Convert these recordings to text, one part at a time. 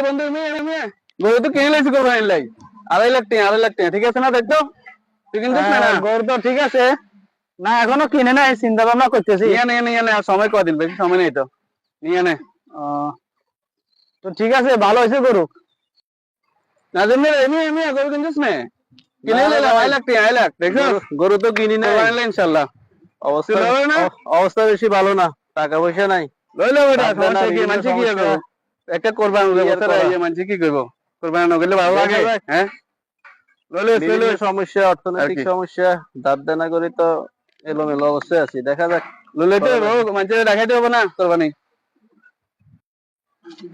বন্ধু গরু তো কিনে লাইছি কোরবানির লাই 2.5 লাখ টাকা ঠিক আছে না দেখতো তুই কিনছিস না গরু তো ঠিক আছে না এখনো কিনে নাই চিন্তা ভাবনা করতেছি নিয়ে নে আর সময় কদিন বেশি সময় নেই তো নিয়ে নে তো ঠিক আছে ভালো হয়েছে গরু না জন্য এমনি গরু কিনছিস না কিনে নিলাম 2.5 লাখ দেখো গরু তো কিনি নাই ইনশাল্লাহ অবস্থা বেশি ভালো না টাকা পয়সা নাই লইলো বেটা সমস্যা কি মানছি কি হবে একটা কোরবানি মানছি কি করবো কোরবানি না করলে ভালো লাগে হ্যাঁ সমস্যা অর্থনৈতিক সমস্যা দাঁত দেনা করি তো এলোমেলো অবস্থায় আছি দেখা যাক লইলে তো মানুষের দেখাইতে হবে না কোরবানি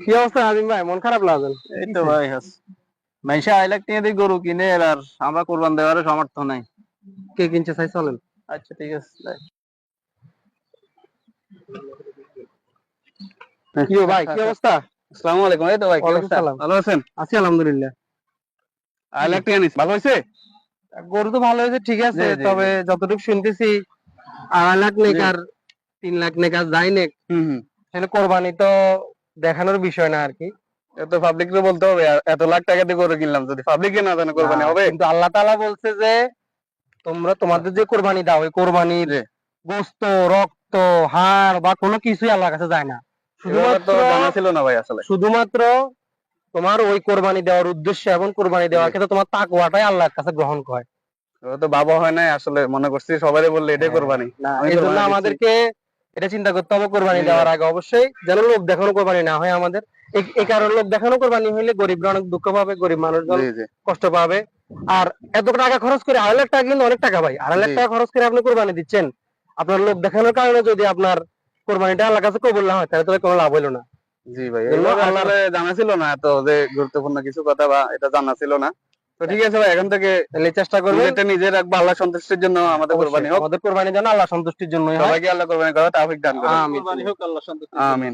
কি অবস্থা আজিম ভাই মন খারাপ লাগে এই তো ভাই মাইশা 2.5 লাখ টাকা দিয়ে গরু কিনে আর আমরা কোরবান দেওয়ার সামর্থ্য নাই কে কিনছে চাই চলেন আচ্ছা ঠিক আছে কি ভাই কি অবস্থা আসসালামু আলাইকুম এই তো ভাই কি অবস্থা ভালো আছেন আছি আলহামদুলিল্লাহ 2.5 লাখ টাকা নিস ভালো হয়েছে গরু তো ভালো হয়েছে ঠিক আছে তবে যতটুকু শুনতেছি 2.5 লাখ নেক আর 3 লাখ নেক আর যাই নেক তাহলে কোরবানি তো দেখানোর বিষয় না আর কি এত পাবলিক কে বলতে হবে এত লাখ টাকা দিয়ে গরু কিনলাম যদি পাবলিক না জানে কোরবানি হবে কিন্তু আল্লাহ তাআলা বলছে যে তোমরা তোমাদের যে কোরবানি দাও ওই কোরবানির গোশত রক্ত হাড় বা কোনো কিছুই আল্লাহর কাছে যায় না শুধুমাত্র জানা ছিল না ভাই আসলে শুধুমাত্র তোমার ওই কোরবানি দেওয়ার উদ্দেশ্যে এবং কোরবানি দেওয়ার ক্ষেত্রে তোমার তাকওয়াটাই আল্লাহর কাছে গ্রহণ করে ও তো বাবা হয় নাই আসলে মনে করছি সবাই বললে এটাই কোরবানি না এজন্য আমাদেরকে এটা চিন্তা করতে হবে কোরবানি দেওয়ার আগে অবশ্যই যেন লোক দেখানো কোরবানি না হয় আমাদের এই কারণে লোক দেখানো কোরবানি হইলে গরিবরা অনেক দুঃখ পাবে গরিব মানুষজন কষ্ট পাবে আর এত টাকা খরচ করে 2.5 লাখ টাকা কিন্তু অনেক টাকা ভাই 2.5 লাখ টাকা খরচ করে আপনি কোরবানি দিচ্ছেন আপনার লোক দেখানোর কারণে যদি আপনার কোরবানিটা আল্লাহর কাছে কবুল না হয় তাহলে তো কোনো লাভ হইলো না জি ভাই আসলে জানা ছিল না এত যে গুরুত্বপূর্ণ কিছু কথা বা এটা জানা ছিল না তো ঠিক আছে ভাই এখন থেকে চেষ্টা করবো এটা নিজের রাখবো আল্লাহ সন্তুষ্টির জন্য আমাদের কোরবানি হোক আমাদের কোরবানি যেন আল্লাহ সন্তুষ্টির জন্য সবাইকে আল্লাহ কোরবানি করা তৌফিক দান করুন আমিন আল্লাহ সন্তুষ্টি আমিন